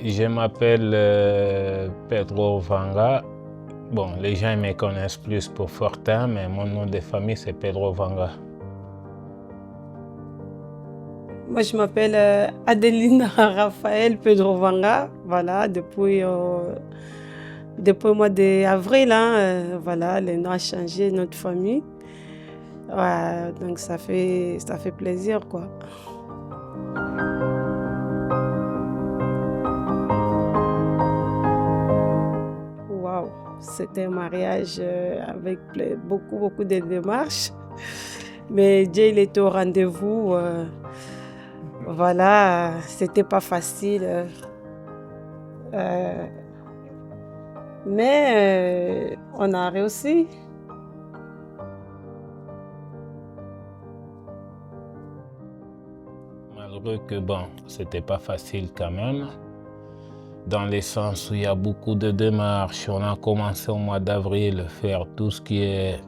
Je m'appelle Pedro Vanga. Bon, les gens me connaissent plus pour Fortin, mais mon nom de famille c'est Pedro Vanga. Moi, je m'appelle Adeline Raphaël Pedro Vanga. Voilà, depuis le mois d'avril, voilà, le nom a changé, notre famille. Ouais, donc ça fait plaisir, quoi. Waouh, c'était un mariage avec beaucoup de démarches. Mais Dieu, il était au rendez-vous. Voilà, c'était pas facile. Mais on a réussi. Malgré que bon, c'était pas facile quand même, dans le sens où il y a beaucoup de démarches. On a commencé au mois d'avril à faire tout ce qui est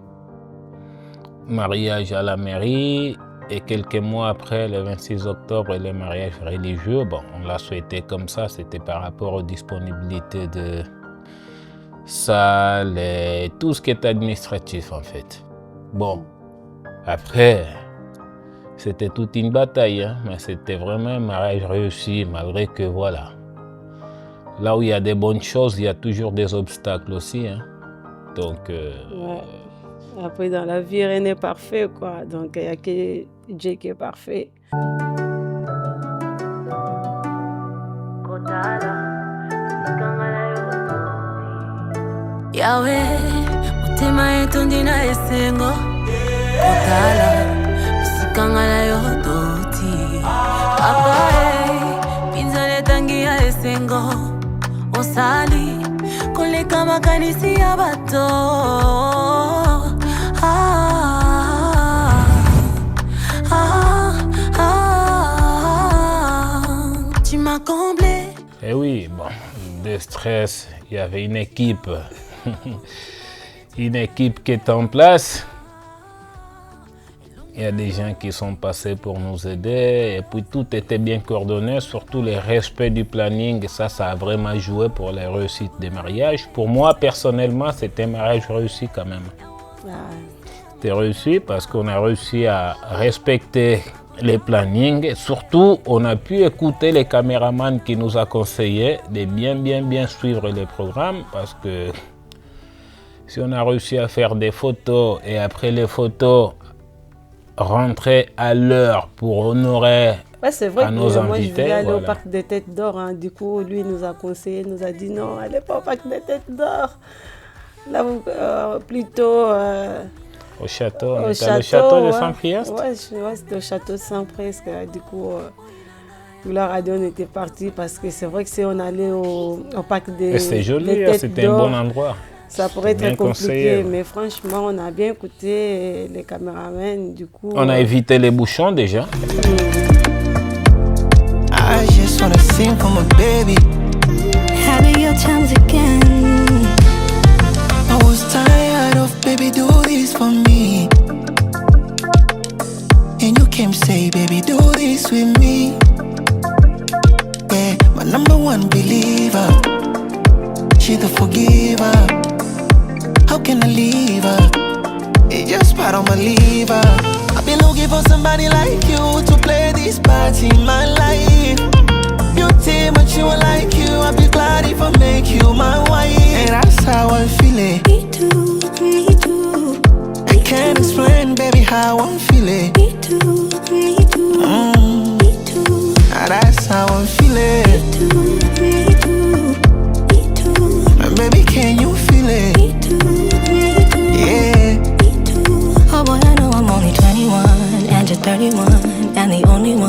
mariage à la mairie et quelques mois après, le 26 octobre, le mariage religieux. Bon, on l'a souhaité comme ça, c'était par rapport aux disponibilités de salles et tout ce qui est administratif en fait. Bon, après, c'était toute une bataille, hein, mais c'était vraiment un mariage réussi, malgré que voilà. Là où il y a des bonnes choses, il y a toujours des obstacles aussi. Hein. Donc, ouais. Après, dans la vie, rien n'est parfait, quoi. Donc, il n'y a que Dieu qui est parfait. Yahweh, mutima yetu ndina esengo Kotala, sikangala yodoti Apae, pinzale tangia esengo Osali, kulika makanisi ya bato Tu m'as comblé. Eh oui, bon, de stress, il y avait une équipe. Une équipe qui est en place. Il y a des gens qui sont passés pour nous aider et puis tout était bien coordonné, surtout le respect du planning. Ça a vraiment joué pour la réussite des mariages. Pour moi, personnellement, c'était un mariage réussi quand même. C'était réussi parce qu'on a réussi à respecter les plannings. Surtout, on a pu écouter les caméramans qui nous a conseillé de bien suivre les programmes parce que si on a réussi à faire des photos et après les photos, rentrer à l'heure pour honorer c'est vrai à que nos moi, invités. Je voulais aller voilà. au parc des Têtes d'Or. Hein. Du coup, lui nous a conseillé, nous a dit non, allez pas au parc des Têtes d'Or. Là, plutôt au château. Au le château château de ouais. Saint-Priest. Ouais, c'était au château de Saint-Priest. Du coup, la radio, on était parti parce que c'est vrai que si on allait au parc des c'est joli, c'était un bon endroit. Ça pourrait être compliqué, conseillé. mais franchement, on a bien écouté les caméramans, du coup... On a évité les bouchons déjà. I just wanna sing for my baby. Having your times again. I was tired of baby do this for me. And you came say baby do this with me. Yeah, my number one believer. She the forgiver. How can I leave her? It's just part of my liver. I've been looking for somebody like you to play this part in my life. Beauty, but you are like you. I'd be glad if I make you my wife. And that's how I'm feeling. Me too. I can't explain, baby, how I'm feeling. Me too. Me too. That's how I'm feeling. Me too. Baby, can you feel it? Me too. Yeah. Me too. Oh boy, I know I'm only 21 and you're 31 and the only one.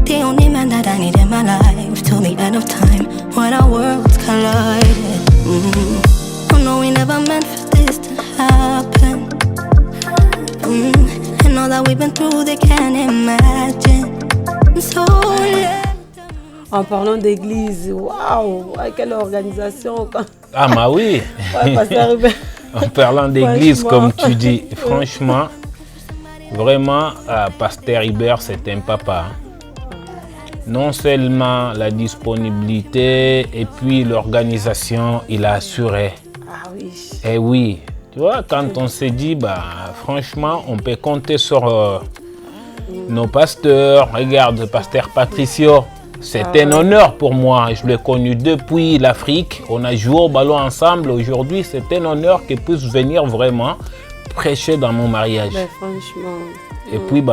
The only man that I need in my life till the end of time when our worlds collide. Oh no, we never meant for this to happen. And all that we've been through, they can't imagine. So En parlant d'église, waouh, quelle organisation! Ah bah oui. Ouais, en parlant d'église, comme tu dis, franchement, vraiment, Pasteur Hubert, c'est un papa. non seulement la disponibilité et puis l'organisation, il a assuré. Ah oui. Eh oui, tu vois, quand on s'est dit, franchement, on peut compter sur nos pasteurs. Regarde, le pasteur Patricio, c'est un honneur pour moi. Je l'ai connu depuis l'Afrique. On a joué au ballon ensemble. Aujourd'hui, c'est un honneur qu'il puisse venir vraiment prêcher dans mon mariage. Ben, franchement. Et puis,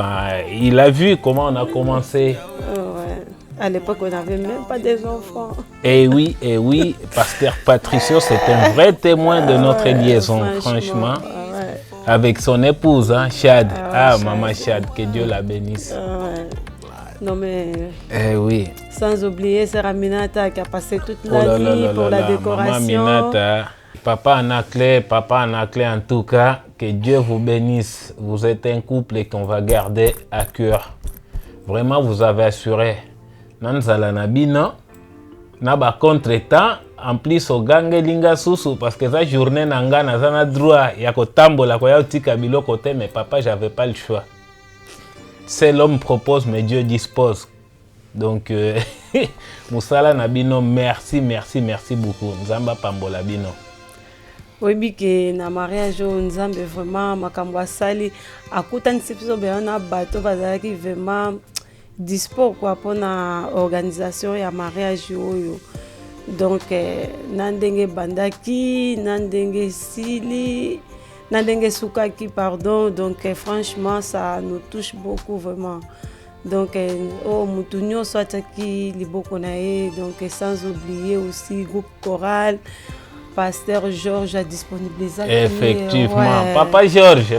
il a vu comment on a commencé. Ouais. À l'époque, on n'avait même pas des enfants. Et oui, pasteur Patricio, c'est un vrai témoin de notre liaison, franchement. Ouais. Avec son épouse, hein, Chad. Chad. Maman Chad, que Dieu la bénisse. Ouais. Non mais... oui. Sans oublier Sarah Minata qui a passé toute la nuit pour la décoration. Maman Minata, papa Anaclé en tout cas, que Dieu vous bénisse. Vous êtes un couple qu'on va garder à cœur. Vraiment, vous avez assuré. Nanzala Nabino, Naba contre-temps, en plus au gangue linga susu, parce que sa journée nanga nazana droit, yako tambola kwa yao tika bilo côté, mais papa, j'avais pas le choix. C'est l'homme propose, mais Dieu dispose. Donc, Moussala Nabino, merci beaucoup. Nzamba Pambola Bino. Oui, que na mariage Nzambe vraiment makambo asali akutanisi biso beona bato bazalaki vraiment dispo quoi pour na organisation ya mariage oyo. Donc nandenge bandaki, nandenge sili, nandenge sukaki pardon. Donc franchement ça nous touche beaucoup vraiment. Donc mutunyo soit qui liboko nae, donc sans oublier aussi groupe choral. Pasteur Georges a disponibilisé. Effectivement, ouais. Papa Georges,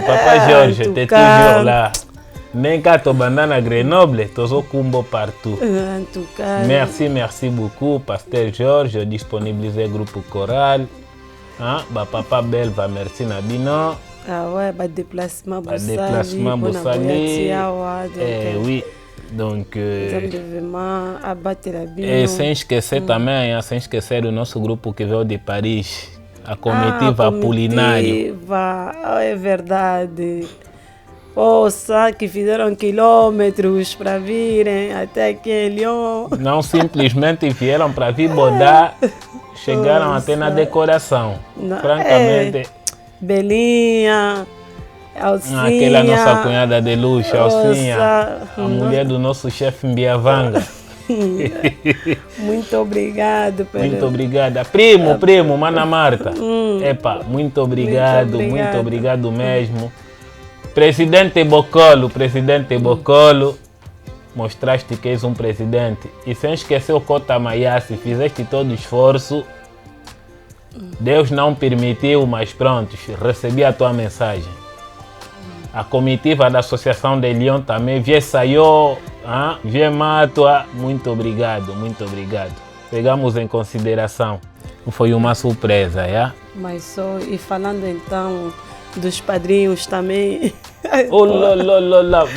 t'es toujours là. Même quand tu bandanes à Grenoble, tu es kumbo partout. En tout cas. Merci beaucoup, Pasteur Georges, disponibilisé groupe choral. Hein? Papa Belle va merci Nabino. Ah ouais, déplacement Boussali. Oui. Donc, et c'est que c'est também, c'est que c'est le notre groupe que veio de Paris, a comitiva Apolinário. É verdade. Poxa, que fizeram quilômetros para virem até aqui em Lyon. Não simplesmente vieram para vir bodar, chegaram até na decoração. Não, francamente. Belinha. Alcinha, aquela nossa cunhada de luxo, Alcinha, a mulher do nosso chefe Mbiavanga. Muito obrigado. Muito obrigada. Primo, Mana Marta. Epa, muito obrigado mesmo. Presidente Bocolo, mostraste que és um presidente. E sem esquecer o Cota Maiassi, fizeste todo o esforço. Deus não permitiu, mas pronto, recebi a tua mensagem. A comitiva da Associação de Lyon também saiu, Matua, muito obrigado. Pegamos em consideração. Foi uma surpresa, yeah? Mas só, e falando então dos padrinhos também.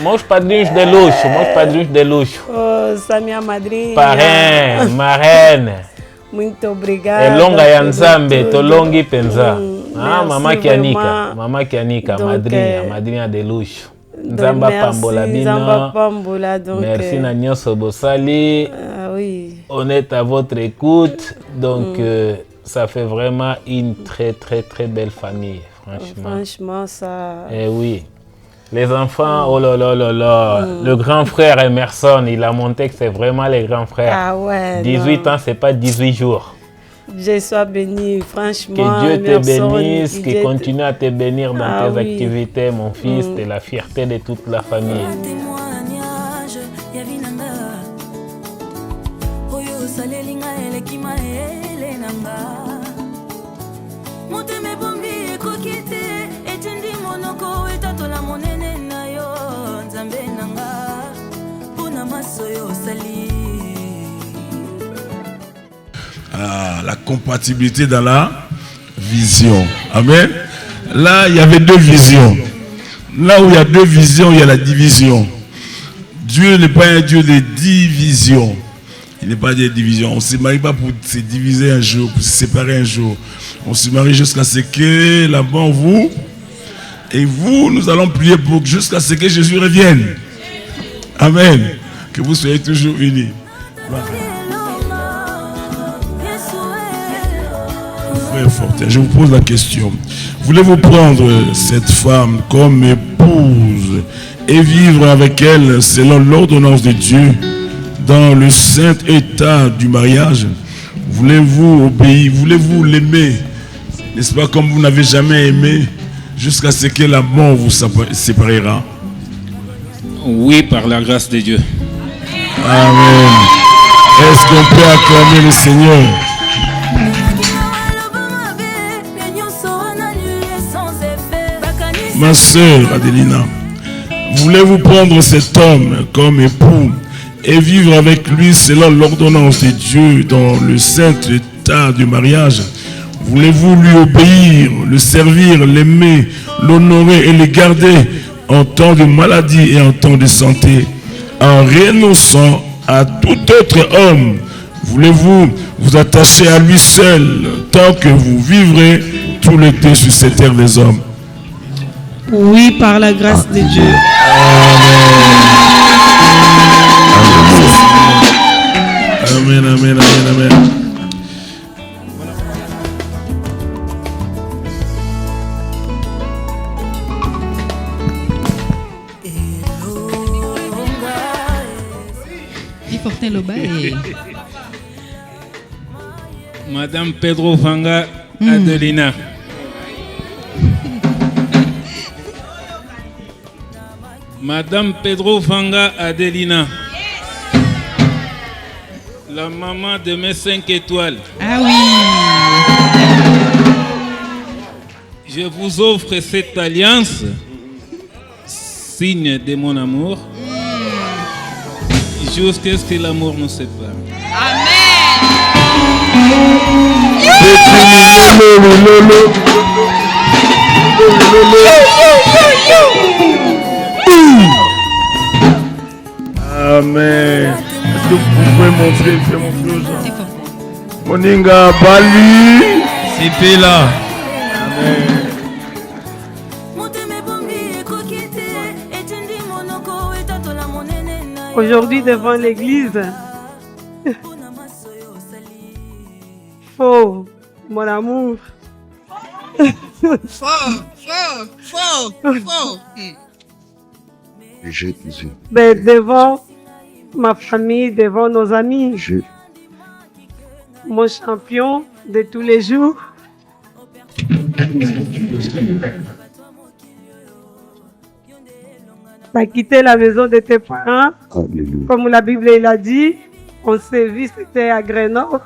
Meus padrinhos de luxo. Essa minha madrinha. Marraine. Muito obrigada. É longa ya Nzambe, to longi penza. Mama Kianika, madrinha de luxo. Nzamba Pambola Bino. Merci na nyonso bosali. Oui. On est à votre écoute. Donc, ça fait vraiment une très belle famille, franchement. Franchement, ça... Eh oui. Les enfants, oh là là. Le grand frère Emerson, il a monté que c'est vraiment les grands frères. Ah ouais. 18 ans, c'est pas 18 jours. Je sois béni, franchement. Que Dieu te bénisse, qu'il continue à te bénir dans tes activités, mon fils. T'es la fierté de toute la famille. La compatibilité dans la vision. Amen. Là, il y avait deux visions. Là où il y a deux visions, il y a la division. Dieu n'est pas un Dieu de division. Il n'est pas de division. On ne se marie pas pour se diviser un jour, pour se séparer un jour. On se marie jusqu'à ce que là-bas vous et vous, nous allons prier pour jusqu'à ce que Jésus revienne. Amen. Que vous soyez toujours unis. Frère Fortin, je vous pose la question. Voulez-vous prendre cette femme comme épouse et vivre avec elle selon l'ordonnance de Dieu dans le saint état du mariage? Voulez-vous obéir? Voulez-vous l'aimer? N'est-ce pas, comme vous n'avez jamais aimé, jusqu'à ce que la mort vous séparera? Oui, par la grâce de Dieu. Amen. Est-ce qu'on peut acclamer le Seigneur? Ma sœur Adelina, voulez-vous prendre cet homme comme époux et vivre avec lui selon l'ordonnance de Dieu dans le saint état du mariage? Voulez-vous lui obéir, le servir, l'aimer, l'honorer et le garder en temps de maladie et en temps de santé, en renonçant à tout autre homme? Voulez-vous vous attacher à lui seul tant que vous vivrez tout l'été sur cette terre des hommes? Oui, par la grâce de Dieu. Amen, amen, amen, amen. Fortin Loba et Madame Pedro Vanga Adelina. Madame Pedro Vanga Adelina. La maman de mes 5 étoiles. Ah oui. Je vous offre cette alliance, signe de mon amour, jusqu'à ce que l'amour nous sépare. Amen. Est-ce que vous pouvez montrer, faire montrer aux gens? Moninga Bali. C'est là. Amen. Aujourd'hui, devant l'église, faux, mon amour. Faux. Ben, devant ma famille, devant nos amis, mon champion de tous les jours. Tu as quitté la maison de tes parents. Alléluia. Comme la Bible l'a dit, on s'est vu, c'était à Grenoble.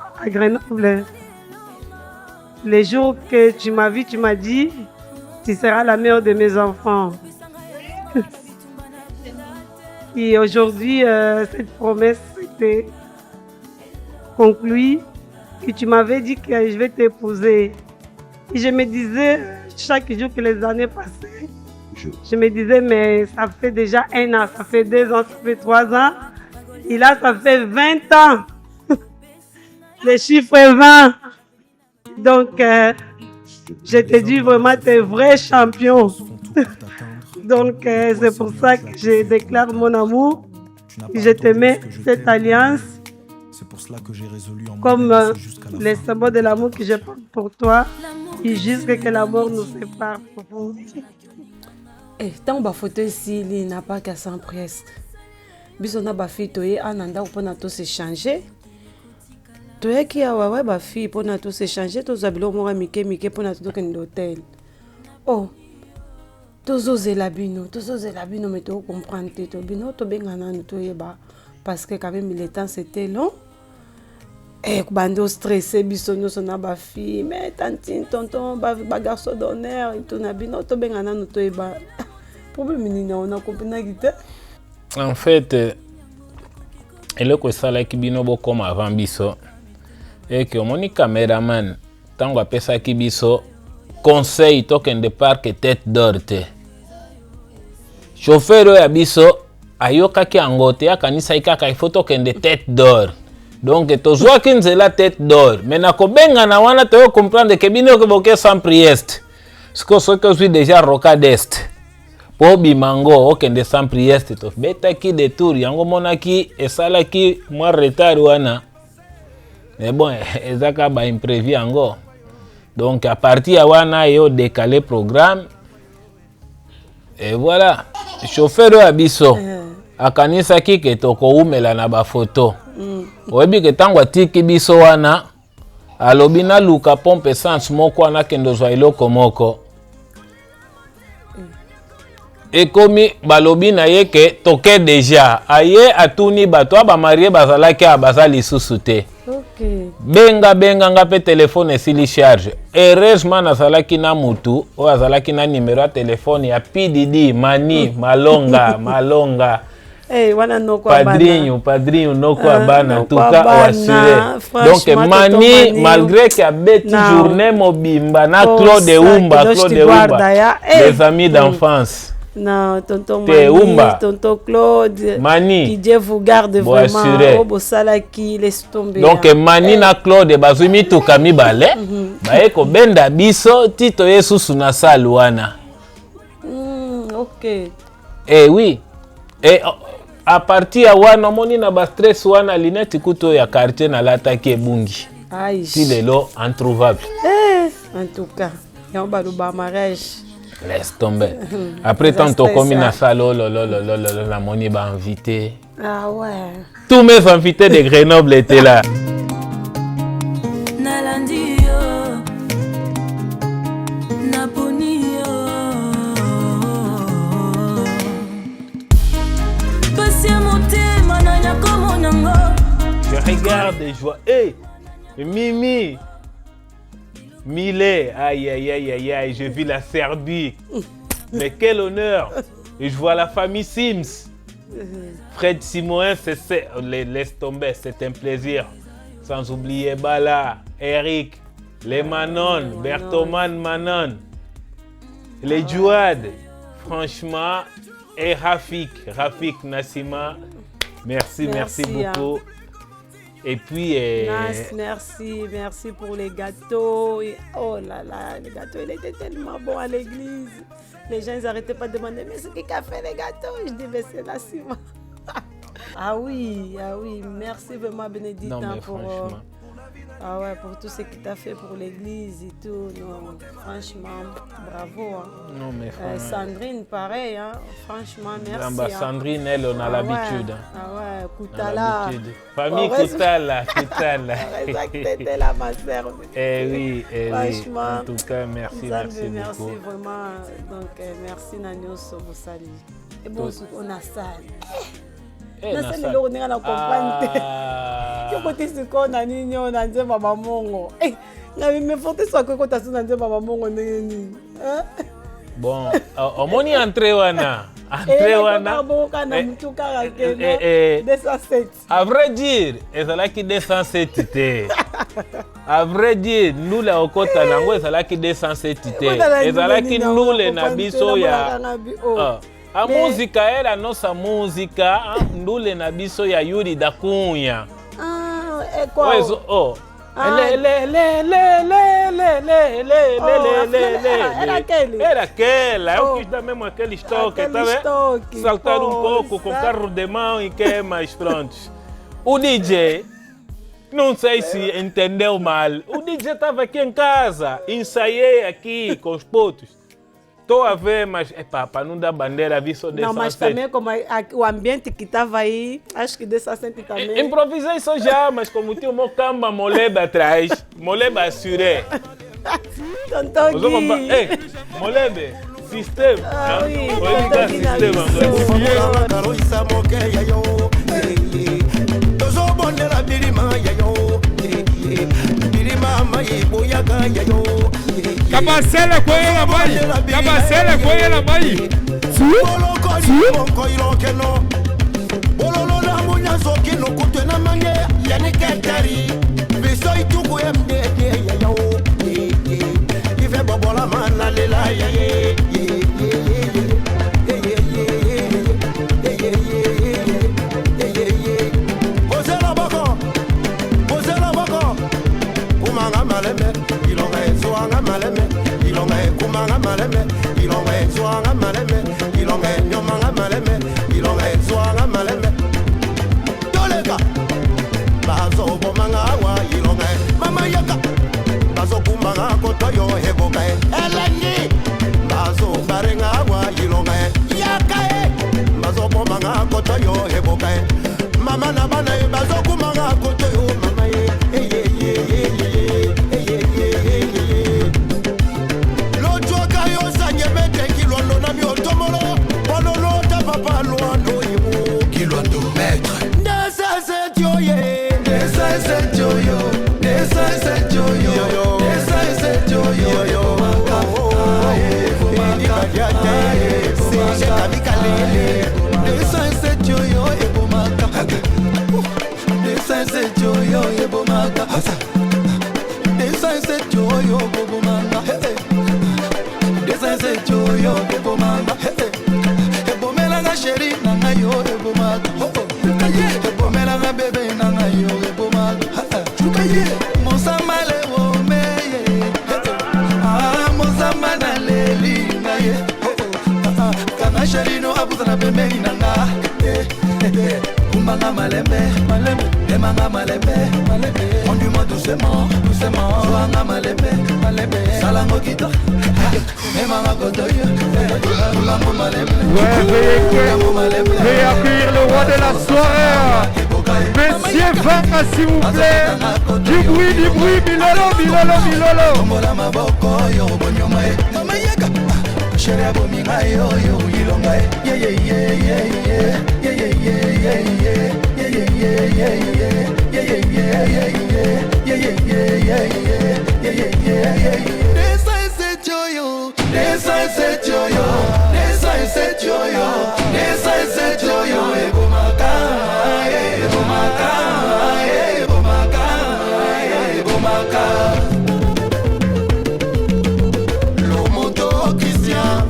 Les jours que tu m'as vu, tu m'as dit, tu seras la mère de mes enfants. Et aujourd'hui, cette promesse était conclue. Et tu m'avais dit que je vais t'épouser. Et je me disais, chaque jour que les années passaient, je me disais, mais ça fait déjà 1 an, ça fait 2 ans, ça fait 3 ans. Et là, ça fait 20 ans. Le chiffre est 20. Donc, je te dis vraiment, tu es vrai champion. Donc, c'est pour ça que je déclare mon amour. Je te mets cette alliance comme le symbole de l'amour que je porte pour toi. Et jusqu'à que la mort nous sépare. Tant que photo ici, il n'a pas qu'à s'en presse. Biso na ba fille toye ananda pour na tout s'échanger. Toye qui a ouais ba fille pour na tout s'échanger, tous abilo mo mike pour na tout ken d'hôtel. Oh. Tous la bino mais tu comprends to bino to bengana no toye ba parce que quand même le temps c'était long. Et bando stressé biso no sona ba fille mais tantine tonton ba garçon d'honneur et tout na bino to bengana no toye ba. On a compris. En fait, elle est ça là qui bino comme avant biso et que mon caméraman tant qu'on appelle ça qui biso conseil token de parc tête d'orte chauffeur ya biso ayoka ki angote akanisa ikaka photo ken de tête d'or donc tozwa ki nzela tête d'or mais na kobenga na wana to comprendre que bino ke boke sans priest ce que je suis déjà roca d'est po bimango okende sans prieste to betaki de tour yango monaki esalaki moi retard wana mais bon ezaka ba imprévu yango donc à partir ya wana yo décaler programme et voilà chauffeur ya biso akanisaki ke tokoumela na ba photo oyebi ke tango atiki biso wana alobi naluka pompe essence moko wana kende ozwa eloko moko ekomi balobi na ye ke toke deja aye atuni bato abamarie bazalaki abaza lisusu te benga nga pe telefone esili charge heureusement nazalaki na mutu oyo azalaki na numero ya telefone ya PDD Mani Malonga padrinho noko abana tuka oassuré donc Mani malgré que abeti journée mobimba na Claude Umba les amis d'enfance. Non, tonton Mani, tonton Claude, Mani, qui Dieu vous garde vraiment. Obosalaki, laisse tomber. Donc Mani na Claude bazumi tukami bale, baeko benda biso tito Yesu suna saluana. Ok. Eh oui. Et à partir ya wana moni na ba stress wana lineti kuto ya quartier na lataki ebungi. Aïe. Si lelo introuvable. En tout cas, y'a un balouba mariage. Laisse tomber. Après tant to comme na salo la moni ba invité. Ah ouais. Tous mes invités de Grenoble étaient là. Je regarde et je vois, hey, Mimi, Millet, aïe, je vis la Serbie. Mais quel honneur. Et je vois la famille Sims. Fred Simoin, laisse tomber, c'est un plaisir. Sans oublier Bala, Eric, les Manon, Bertoman Manon, les Djouad, franchement, et Rafik Nassima. Merci beaucoup. Et puis... merci pour les gâteaux. Oh là là, les gâteaux, il était tellement bon à l'église. Les gens, ils n'arrêtaient pas de demander, mais c'est qui a fait les gâteaux? Je dis, mais c'est Nassima. Ah oui, merci vraiment Bénédicte pour tout ce que tu as fait pour l'église et tout. Non, franchement, bravo. Hein. Non, mais Sandrine, pareil, hein. Franchement, merci. Sandrine, elle, on a l'habitude. Koutala. Famille Koutala. T'étais là, ma sœur. Oui. Franchement, en tout cas, merci beaucoup. Merci vraiment. Donc, merci Nanios Sobosali. Et bon, on a ça. Nasali loko ninga na comprendre te. Yo kote siko na nini yo na nzemba mamongo. Na me forte so ko kota so na nzemba mamongo nini. Bon, omoni entrée wana. Entrée wana. Na mutuka rakeno 207. À vrai dire, ezalaki 207 te. À vrai dire, nous la okota nango ezalaki 207 te. Ezalaki nule na biso ya. A música era nossa música, ndule na biso ya Yuri da Cunha. É qual? Era aquela, eu quis dar mesmo aquele estoque, tá vendo? Saltar um pouco com carro de mão e que mais prontos. O DJ, não sei se entendeu mal, o DJ estava aqui em casa, ensaiei aqui com os putos. Estou a ver, mas para não dar bandeira, vi só dessa. Não, mas também como o ambiente que estava aí, acho que dessa sente também. Improvisei só já, mas como tinha uma camba moleba atrás, moleba assuré. Tonton Gui. Molebe, sistema. Ah oui, sistema. Kabasele kwela mai. Il yaka bazo bomanga wa ilonga mama yaka bazo kumbanga kotoyo heboka elengi bazo barenga wa ilonga yaka bazo bomanga kotoyo heboka mama na bana bazo kumbanga kotoyo mama l'autre kayo sanye mete kilondo na mi otomolo pololo ta papa loando ibu kilondo maître Kumbanga malembe, malembe, emanga malembe, malembe. Conduis-moi doucement, doucement. Soanga malembe, malembe. Salango kita, emanga kotoyo. Kulango malembe. Veuillez accueillir le roi de la soirée. Monsieur Vanga, s'il vous plaît. Du bruit, Milolo, Milolo, Milolo. Mola maboko yo bonyomae. Mama yeka. Sheria bominga yo ilonga. Yeah yeah yeah yeah yeah. Yeah yeah yeah yeah yeah. Yeah yeah yeah yeah yeah. Yeah yeah yeah yeah yeah. Yeah yeah yeah yeah yeah. Yeah yeah yeah yeah yeah. Desa ese joyo. Desa ese joyo. Desa ese joyo. Desa ese joyo. Ebomaka. Ebomaka. Ebomaka. Ebomaka.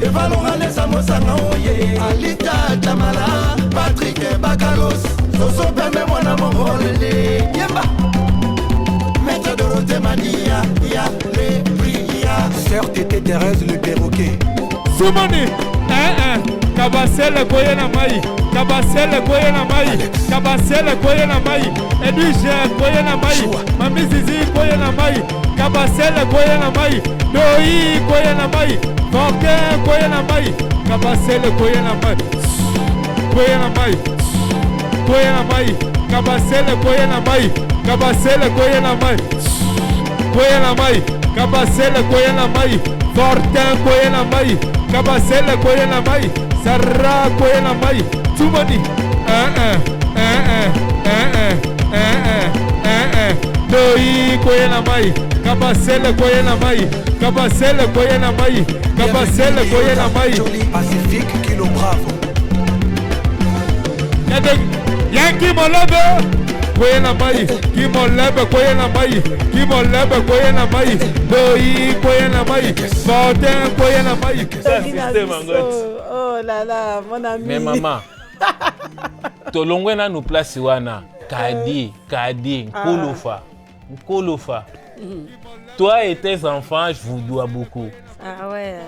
Evaloralesa mosanga oye Alita Jamala Patrick Bakalos Soso Pembe mwana mongolele Yemba Maître Dorothée Mania Ya le Bria Sœur Tété Thérèse le perroquet Soumani Kabasele Goye na mai Kabasele Goye na mai Kabasele Goye na mai Edwige Goye na mai Mami Zizi Goye na mai Kabasele Goye na mai Doi Goye na mai Koke Goye na mai Kabasele Goye na mai Goye na mai Goye na mai Kabasele Goye na mai Kabasele Goye na mai Goye na mai Kabasele Goye na mai Fortin Goye na mai Kabasele Goye na mai Sarra Goye na mai Tumani Doi Goye na mai Kabasele Goye na mai Kabasele Goye na mai Kabasele Goye na mai Pacifique Kilo Bravo Yankee Molebe Goye na mai Kimolebe Goye na mai Kimolebe Goye na mai Doi Goye na mai Fortin Goye na mai Oh là là, mon ami. Mais maman, tolongwe na nous place wana Kadi, Nkulufa. Toi et tes enfants, je vous dois beaucoup. Ah ouais.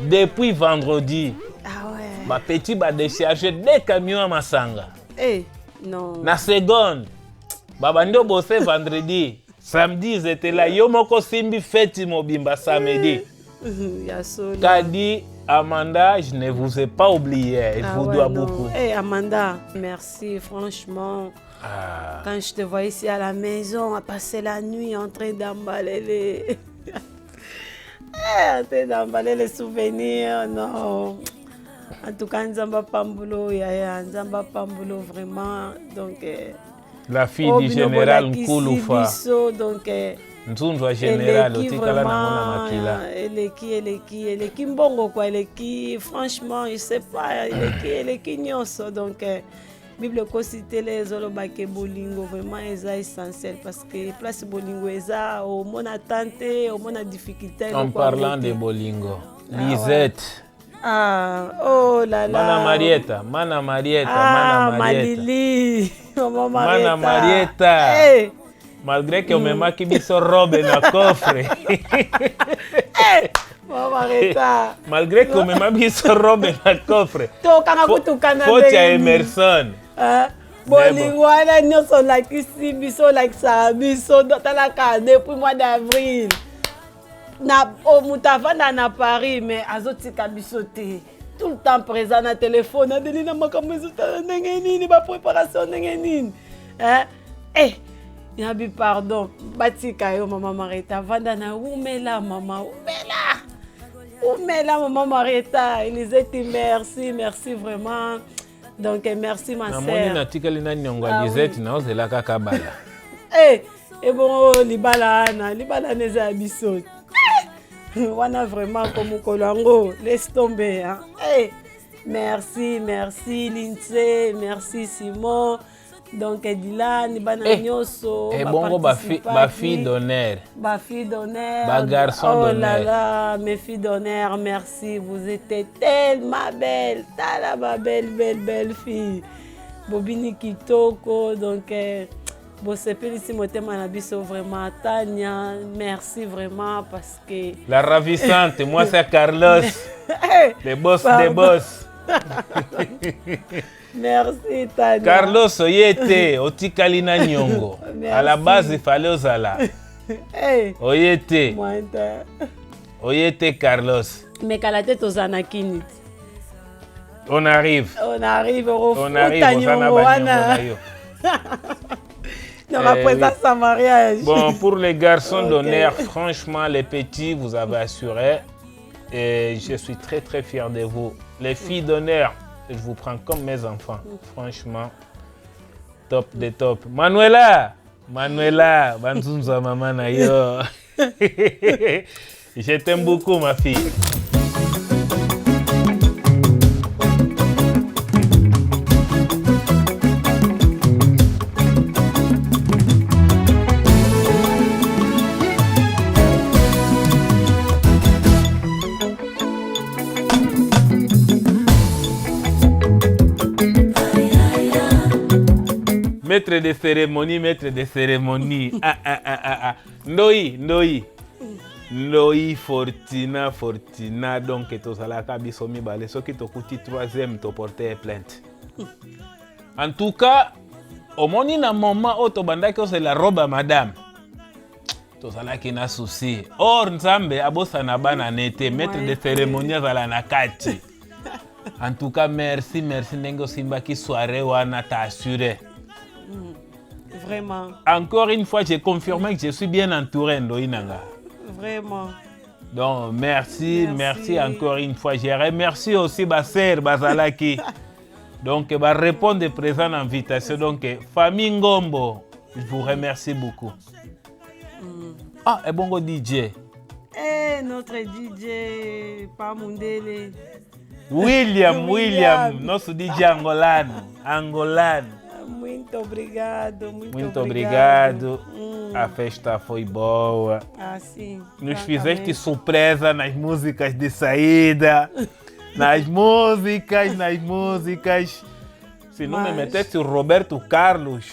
Depuis vendredi, Ah ouais. ma petite va décharger des camions à Masanga. Eh, non. La seconde, babando bossé vendredi. Samedi, ils étaient là. Yo moko simbi feti mobimba samedi. Kadi, Amanda, je ne vous ai pas oublié. Je vous dois beaucoup. Eh, Amanda, merci, franchement. Quand je te vois ici à la maison, à passer la nuit en train d'emballer les... en train d'emballer les souvenirs, non. En tout cas, Nzamba Pambulo, Yaya, Nzamba Pambulo, vraiment. Donc, la fille du général Nkulufa. Donc, Nzunzwa général, otikala na mona makila. Elle est qui mbongo quoi, elle est qui, franchement, je sais pas, elle est qui nyonso. Donc, Bible cité les olobake bolingo vraiment est essentiel parce que place bolingo eza au mon attente, au mon difficulté. En parlant de bolingo, Lisette. Ah, oh là là. Mana Marieta. Malili. Mana Marieta. Hey. Malgré que me maki biso robe na coffre. Malgré que me maki biso robe na coffre. Faut à Emerson. bolingo wana nyonso olakisi biso olakisaka biso talaka depuis mois d'avril moto avanda na Paris mais azotika biso te tout le temps présent na téléphone adeli na makambo ezotala ndenge nini bapréparation ndenge nini yabi pardon batika yo mama Marieta avanda na umela mama umela mama Marieta Elisette merci vraiment donc merci ma sœur namoni natikali na nyongo Elisette naozela kaka bala bon libala neza ya biso wana vraiment comme kolongo laisse tomber hein. Merci Lindsay, merci Simon. Donc Dylan, bana nyonso bongo ba fille d'honneur. Ba fille d'honneur. Ba garçon d'honneur. Oh là là, mes filles d'honneur, merci, vous étiez tellement belles. Tala ma belle fille. Bobini Kitoko donc Bosepeli Simotema na biso vraiment Tania, merci vraiment parce que la ravissante, moi c'est Carlos. Le boss des boss. Merci Tania. Carlos Oyete, Otikali na Nyongo. À la base il fallait Ozala. Oyete. Oyete Carlos. Mais la tête aux Anakini. On arrive au dans la présence à mariage. Bon, pour les garçons d'honneur, franchement, les petits, vous avez assuré. Et je suis très très fier de vous. Les filles d'honneur, je vous prends comme mes enfants. Franchement, top de top. Manuela, Banzunza Maman Nayo. Je t'aime beaucoup, ma fille. Maître de cérémonie. Ndoi Fortina, donc tozalaka biso mibale soki tokuti 3e to porter plainte. En tout cas, au moni na moment o tobandaki c'est la robe à madame. Tozalaki na souci. Or nzambe abosana bana nete maître de cérémonie azala na kati. En tout cas, merci ndenge osimbaki soirée wana t'a assuré. Vraiment. Encore une fois, j'ai confirmé que je suis bien entouré Ndoinanga. Vraiment. Donc, merci encore une fois. Je remercie aussi Basser Bazalaki. Donc, va répondre présent à l'invitation. Donc, famille Ngombo, je vous remercie beaucoup. Ah, et bongo DJ. Notre DJ, Pamundele. William, notre DJ angolano. Muito obrigado. A festa foi boa. Sim. Nos fizeste surpresa nas músicas de saída. nas músicas. Se não me metesse o Roberto Carlos,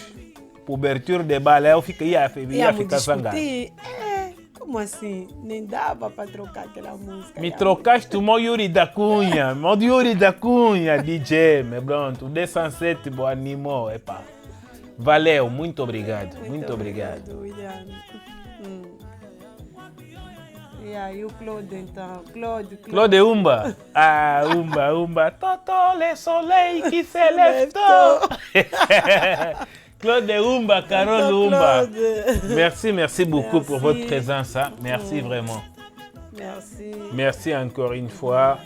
cobertura de balé, eu ia ficar zangado. Como assim? Nem dava para trocar aquela música. Me trocaste o meu Yuri da Cunha, DJ, me pronto. O D107 me animou, epa. Valeu, muito obrigado. Muito obrigado, William. E aí o Claude então, Claude Umba. Ah, Umba. Toto le soleil qui se lève tôt. Claude Umba, Carole Umba. Merci beaucoup pour votre présence. Hein. Merci vraiment. Merci encore une fois.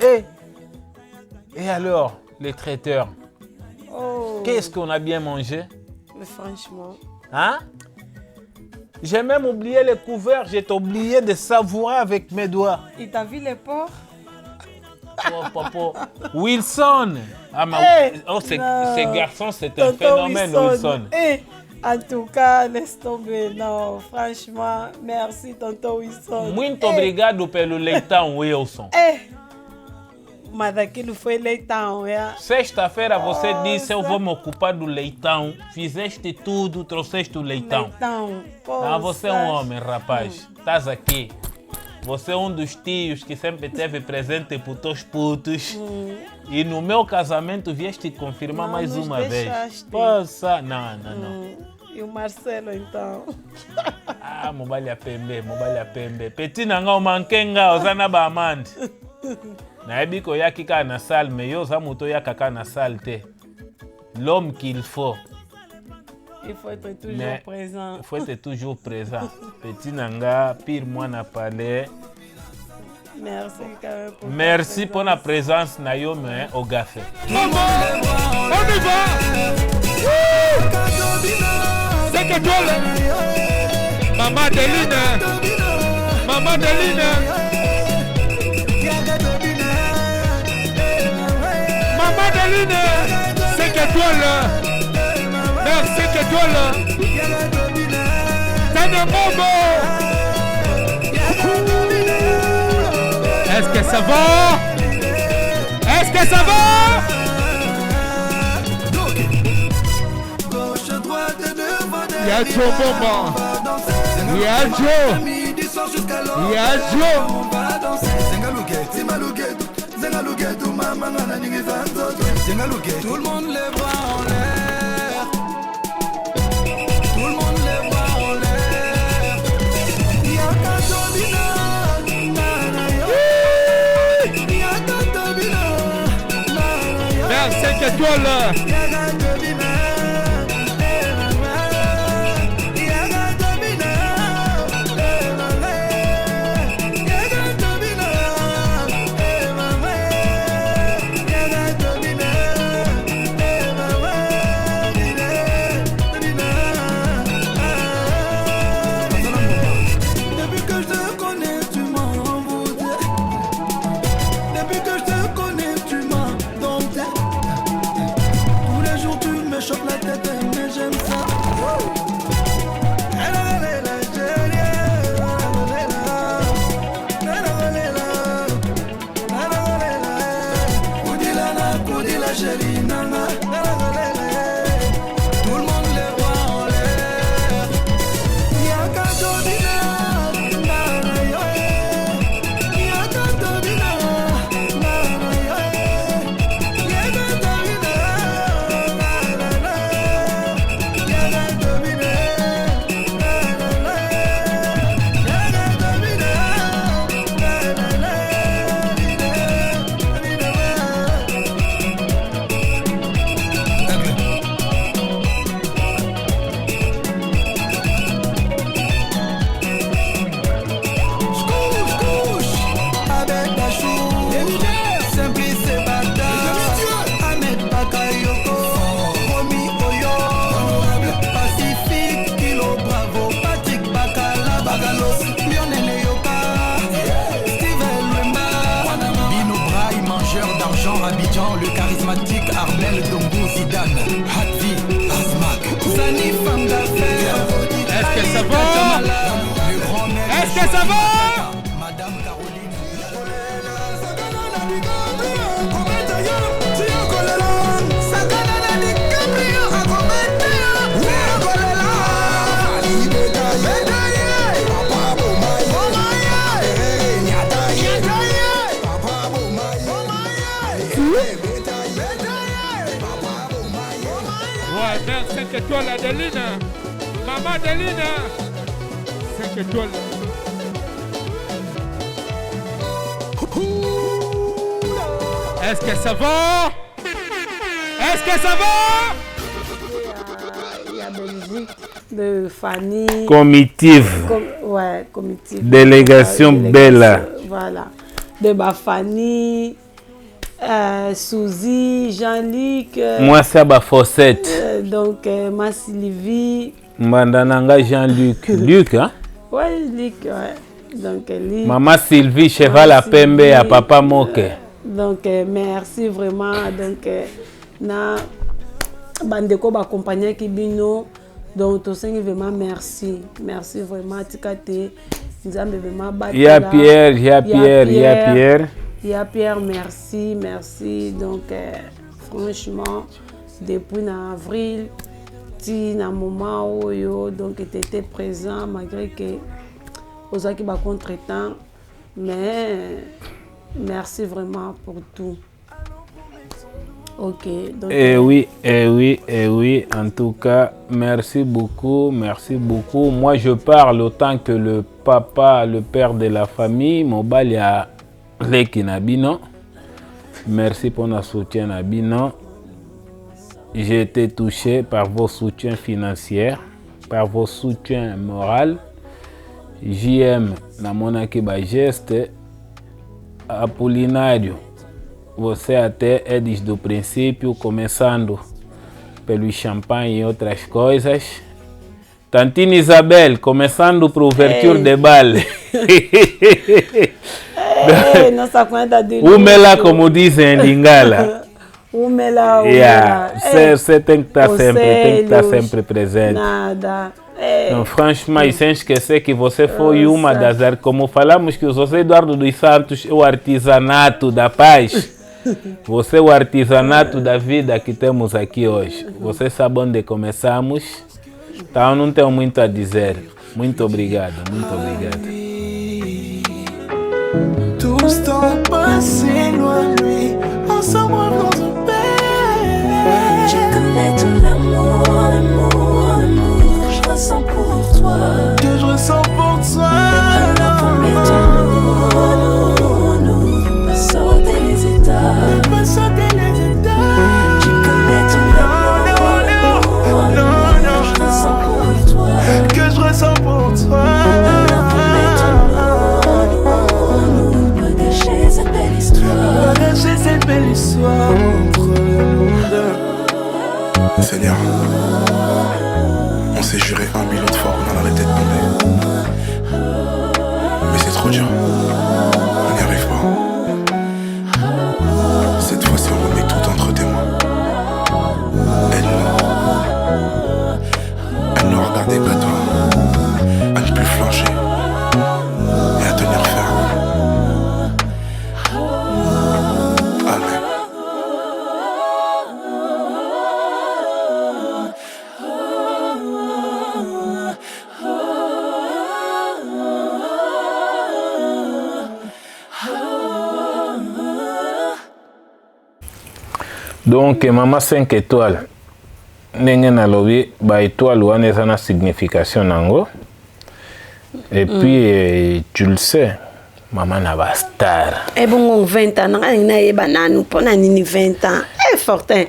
Et alors, les traiteurs, qu'est-ce qu'on a bien mangé? Mais franchement. Hein? J'ai même oublié les couverts, j'ai oublié de savourer avec mes doigts. Il t'a vu les porcs? Wilson! Ces garçons, c'est un phénomène, Wilson. En tout cas, laisse tomber. Non, franchement, merci, tonton Wilson. Muito obrigado pelo leitão, Wilson. Mas aquilo foi leitão, Sexta-feira você disse, eu vou me ocupar do leitão. Fizeste tudo, trouxeste o leitão. Leitão. Você é um homem, rapaz. Estás aqui. você é um dos tios que sempre teve presente para os teus putos. E no meu casamento vieste confirmar Não mais nos uma vez. deixaste. Poxa, não. E o Marcelo, então? Ah, mobile pembe. Petit nanga o mankenga ozana ba amande. Na ebiko ya kika na salle, mais yo za moto ya kaka na salle te. L'homme qu'il faut. Il faut être toujours présent. Il faut être toujours présent. Petit nanga, pire moi na palais. Merci quand même pour Merci pour la présence na yo mais au café. On y va. C'est que toi là. Maman Deline. Maman Deline. Maman Deline. C'est que toi là. Merci que toi là. T'as des moments. Est-ce que ça va? Est-ce que ça va? Y'a Joe Bomba. Y'a Joe. Y'a Joe. Tout le monde les bras en l'air. Tout le monde les bras en l'air. Y'a Katobina. Vers 5 étoiles. Le charismatique Armel Dongo Zidane, Hatvi, Asmak, Zani, femme d'affaires. Est-ce que ça va? Est-ce que ça va? Madame Caroline. Ouais, merci 5 étoiles Adeline. Maman Adeline. 5 étoiles. Est-ce que ça va? Est-ce que ça va? Il y a Belgique, de Fanny. Comitive. Ouais, comitive. Délégation Bella. Voilà. De Bafani, Suzy, Jean-Luc. Moi, c'est ma Fossette. Donc, ma Sylvie. Mandananga Jean-Luc. Luc, hein? Ouais, Luc, ouais. Donc, Luc. Maman Sylvie, cheval à Pembe, à Papa Moke. Donc, merci vraiment. Donc, na bandeko ba accompagner Kibino. Donc, tout ça, vraiment merci. Merci vraiment. Tikate. Il y a Pierre, il y a Pierre, il y a Pierre. Il y a Pierre, merci, merci. Donc, franchement, depuis avril, ti na moment où donc tu étais présent malgré que aux qui ba contretemps Mais merci vraiment pour tout. Ok. Donc, oui. En tout cas, merci beaucoup. Moi, je parle autant que le papa, le père de la famille. Mobile ya Leki Nabino. Merci pour notre soutien Nabino. J'ai été touché par vos soutiens financiers, par vos soutiens moraux. JM Namonaki Bageste, Apolinário. Você até é desde o princípio, começando pelo champanhe e outras coisas. Tantina Isabel, começando por ouverture de bal. Nossa conta de Umela, como dizem em Lingala. Umela. Você tem que estar sempre presente. Nada. Não, franchement, e sem esquecer que você foi uma das... Como falamos que o José Eduardo dos Santos é o artesanato da paz. Você é o artesanato da vida que temos aqui hoje. Você sabe onde começamos. Então não tenho muito a dizer. Muito obrigado. Tout ce temps passé loin de lui, ensemble dans un paix. Je connais tout l'amour que je ressens pour toi. Que je ressens pour toi. Sauter les étapes. Tu connais tout l'amour que je ressens pour toi. Que je ressens pour toi. Gâcher cette belle histoire. Gâcher cette belle histoire entre le monde. Seigneur, on s'est juré 1 million de fois qu'on en arrêtait de tomber. Mais c'est trop dur. On n'y arrive pas. Cette fois-ci, on remet tout entre tes mains. Aide-nous à regarder qu'à toi, à ne plus flancher et à tenir ferme. Amen. Donc, Maman 5 étoiles. Ndenge nalobi ba étoile wana eza na signification nango. Et puis tu le sais, maman na ba star. Bon 20 ans, na yeba nanu pona nini 20 ans. Fortin.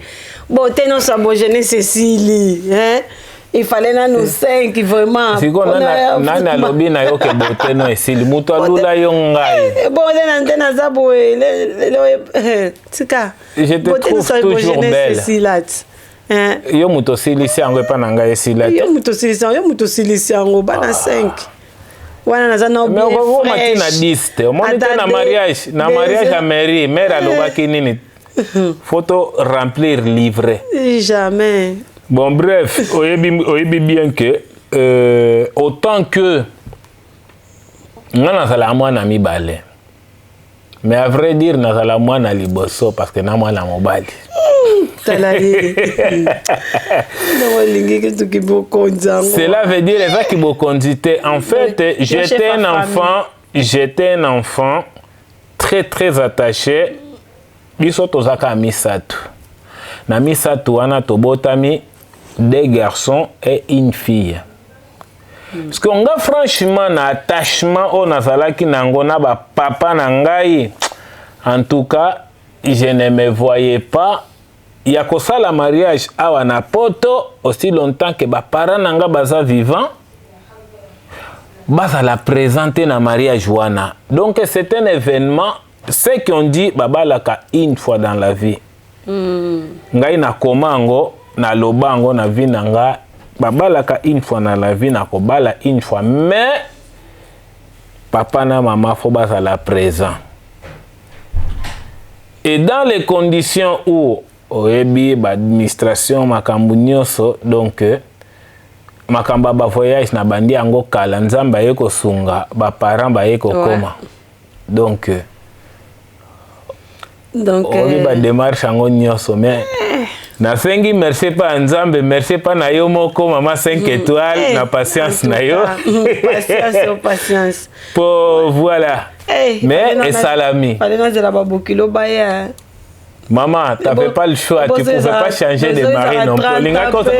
Beauté non sa bojene Cécilie, hein? Il fallait nous 5 vraiment. Si nana lobi na yo ke beauté no esili mutu alula yo ngai. Bon na za boye tika. Je te trouve toujours belle. Yo muto silisi yango epa na ngai esila. Yo muto silisi yango bana 5. Wana naza na bien. Mais on m'a na 10. On m'a dit na mariage à mairie, mère alobaki nini. Photo remplir livret. Jamais. Bon bref, oyebi bien que autant que nazala mwana mibale. Mais à vrai dire nazala mwana liboso parce que na mwana mobali. Cela veut dire ça qui bokondité. En fait, j'étais un enfant très très attaché. Biso tozaka misatu. Na misatu wana tobotami 2 garçons et une fille. Parce que nga franchement na attachement o nazalaki nango na ba papa na ngai. En tout cas, je ne me voyais pas ya kosala mariage awa na poto aussi longtemps que ba parents nanga baza vivant. Baza la présenter na mariage wana. Donc c'est un événement, ceux qui ont dit babalaka une fois dans la vie. Ngai na komango na lobango na vie nanga babalaka une fois dans la vie na kobala une fois, mais papa na maman faut bazala présent. Et dans les conditions où oyebi administration makambu nyonso, donc makamba ba voyage na bandi yango kala nzamba yeko sunga ba parents ba yeko koma. Donc oyebi ba démarche yango nyonso, mais na sengi merci pas nzambe, merci pas na yo moko maman 5 étoiles na patience na yo. Patience. Pour voilà. Mais et salami. Maman, tu n'avais pas le choix, tu ne pouvais pas changer de mari non plus.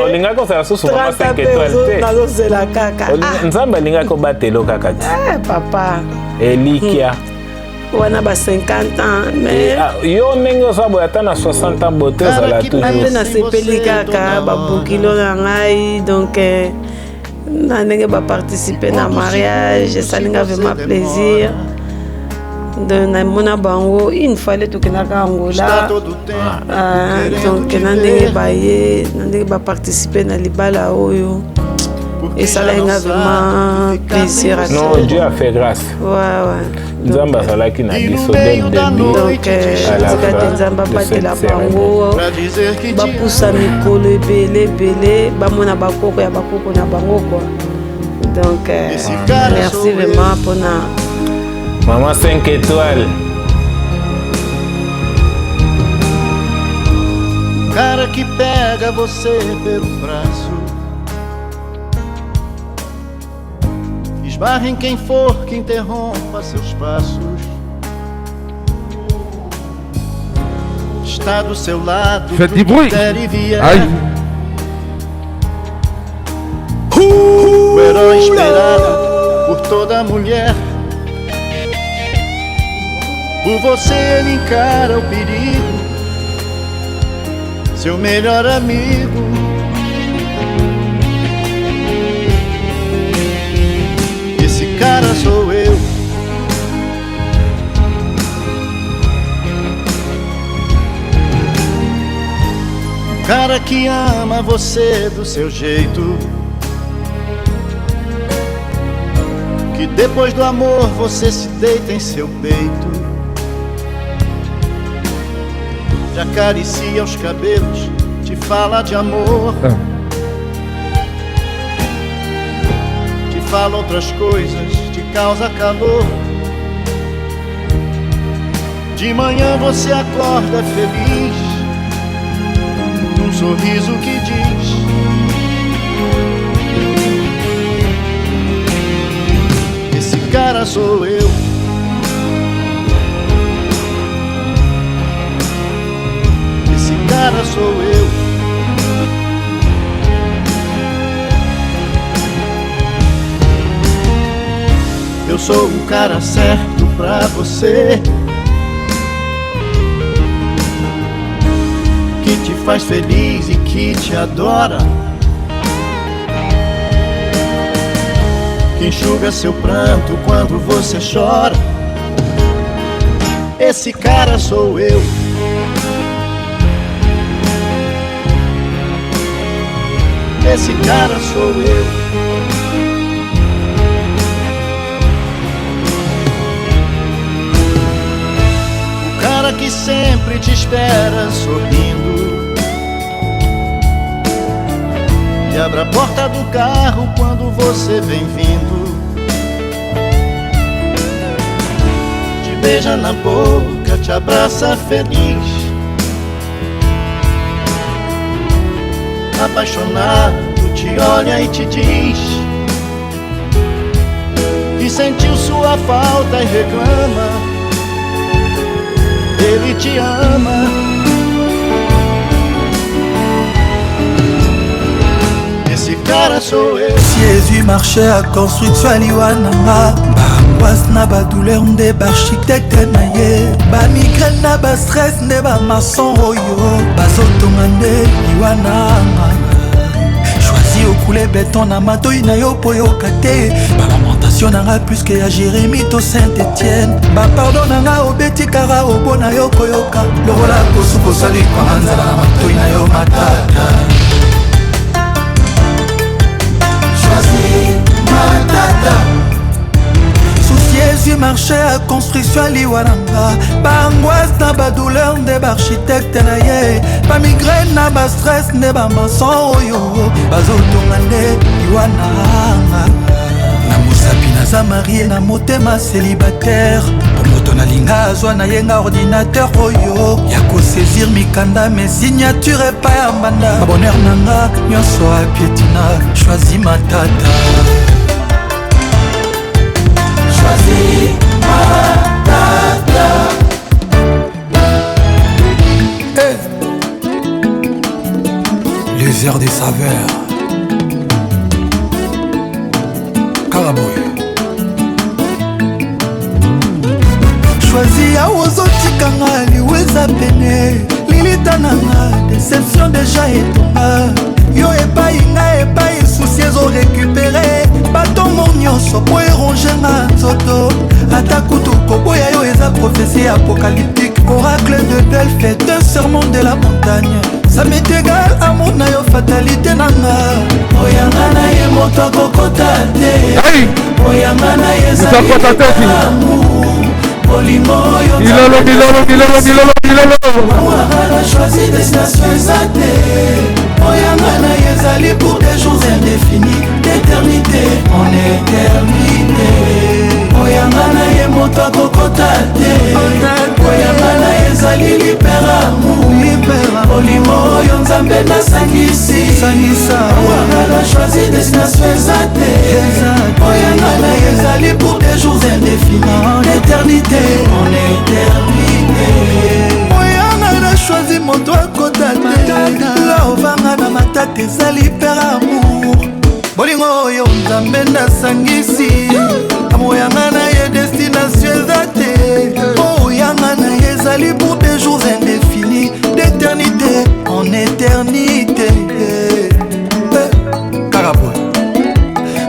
Olinga ça sous maman 5 étoiles. Nzamba linga ko batelo kakati. Papa. Elikia. Wana ba 50 ans mais yo nengo sa boya tana 60 ans beauté za la toujours. Ape na sepeli kaka ba bukilo na ngai donc na ndenge ba participer na mariage ça linga vraiment plaisir. Na mona bango une fois le tokenaka Angola donc na ndenge ba participer na libala oyo. Et ça l'a vraiment plaisir à non, Dieu a fait grâce. Ouais. Nzamba sala qui n'a dit so dès le début. Donc, Nzamba batela bango. Ba poussa mikolo ebele, ba mona bakoko ya bakoko na bango quoi. Donc, merci vraiment pour na Maman 5 étoiles. Cara que pega você pelo braço, esbarra em quem for que interrompa seus passos. Está do seu lado, faites du bruit. Aïe. O herói esperado por toda mulher. Por você ele encara o perigo, seu melhor amigo. Esse cara sou eu. Um cara que ama você do seu jeito, que depois do amor você se deita em seu peito, te acaricia os cabelos, te fala de amor, te fala outras coisas, te causa calor. De manhã você acorda feliz, num sorriso que diz: esse cara sou eu. Esse cara sou eu. Eu sou o cara certo pra você, que te faz feliz e que te adora, que enxuga seu pranto quando você chora. Esse cara sou eu. Esse cara sou eu. O cara que sempre te espera sorrindo, que abre a porta do carro quando você vem vindo, te beija na boca, te abraça feliz, apaixonado, te olha e te diz que sentiu sua falta e reclama, ele te ama. Esse cara sou eu. Si Jésus marchait à construction liwananga, bangwas na ba douleur nde ba architecte na ye, ba migraine na ba stress nde ba maçon oyo, bazotonga nde liwananga. Choisi okule béton na matoi na yo po yoka te, ba lamentation nanga plus que ya Jérémie to Saint-Étienne, ba pardon nanga obeti kara obona yo koyoka, lokola kosuko sali kwa nzala na matoi na yo matata. Matata. Sous Jésus marchait à construction liwananga, ba angoisse na ba douleur nde ba architecte na ye, ba migraine na ba stress nde ba maçon oyo, bazotonga nde liwananga. Na mosapi naza marie na motema célibataire, moto nalinga azwa na yenga ordinateur oyo ya kosaisir mikanda me signature epai ya mbanda, bonheur nanga nyonso apietina. Choisi matata. Choisi matata. Désert des saveurs. Karaboy. Choisi ya ozotikanga liweza pene lilita nanga déception déjà etonga yo epai nga epai souci ezorécupéré batongo nyonso po eronge nga nzoto ata kutu koboya yo eza prophétie apocalyptique oracle de Delphes un sermon de la montagne ça m'est égal amour na yo fatalité nanga oyanga na ye moto akokota te oyanga na ye ezali amour Mouara choisi destination exacte Oyangana yezali pour des jours indéfinis D'éternité en éternité Oyangana ye moto kokotate Oyangana yezali liberamu Olimo yo nzambe na sangisi Mouara choisi destination exacte Oyangana yezali pour des jours indéfinis D'éternité en éternité Oyangana choisi moto akotate La ovanga na matata ezali per amour Bolingo oyo nzambe nasangisi Oyangana ye destination eza te Oyangana ye ezali pour des jours indéfinis D'éternité en éternité Karaboy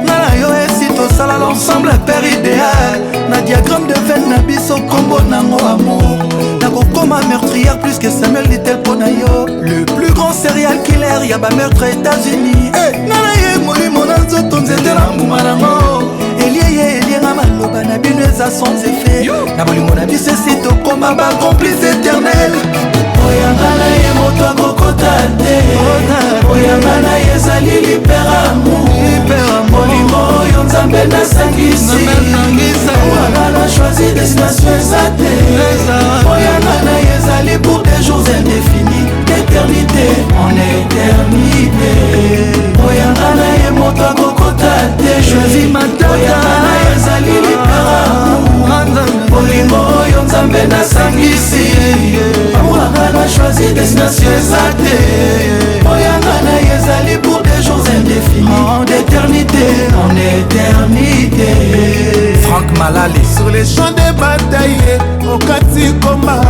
Nana yo esi tosala l'ensemble père idéal Na diagramme de veine na biso kombo nango amour Nakokoma meurtrière plus que Samuel Little Ponayo Le plus grand serial killer ya ba meurtre États-Unis Nana ye molimo na nzoto nzete na mbuma nango Elienga maloba na bino eza sans effet Na bolingo na biso esi tokoma ba complice éternel Oyangana ye moto akokota te Oyangana ye ezali liberamu Molimo oyo nzambe nasangisi Oyangana choisi destination eza te Oyangana ye ezali pour des jours indéfinis D'éternité en éternité Oyangana ye moto akokota te Choisi matata Oyangana ye ezali liberamu Molimo oyo nzambe nasangisi Oyangana choisi destination eza te Oyangana ye ezali pour des jours indéfinis D'éternité en éternité Franck Malali. Sur les champs de bataille okati koma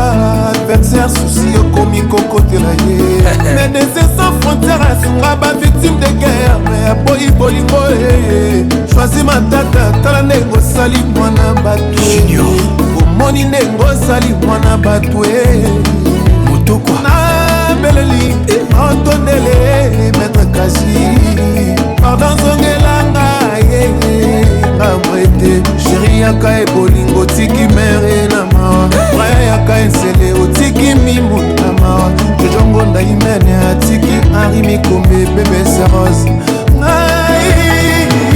adversaire souci okomi kokotela ye Médecins sans frontières asunga ba victime de guerre mais aboyi bolingo choisi matata tala ndenge osali mwana bato omoni ndenge osali mwana bato motoko na beleli otondele maître kasi pardon zongelanga ngamwete sheri yaka ebolingo tiki mere na mawa braya yaka ensele otiki mimo na mawa jojongo ndaimene atiki henri mikombe bebe seros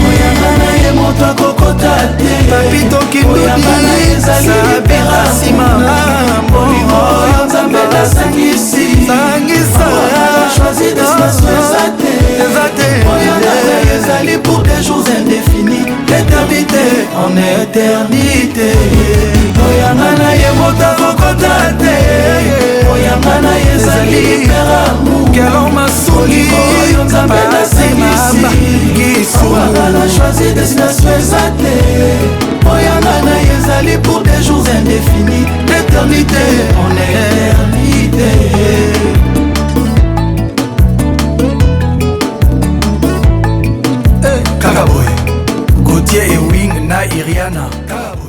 Oyangana ye moto akokota te Papito Kindudi Sabira Sima Bolingo oyo nzambe nasangisi Oyangana choisi destination eza te Oyangana ye ezali pour des jours indéfinis D'éternité en éternité Oyangana ye moto akokota te Oyangana ye ezali liberamu Kelon Masuli oyo nzambe nasangisi Oyangana choisi destination eza te Oyangana ye ezali pour des jours indéfinis D'éternité en éternité Karaboy Gauthier et Wing na Iriana Karaboy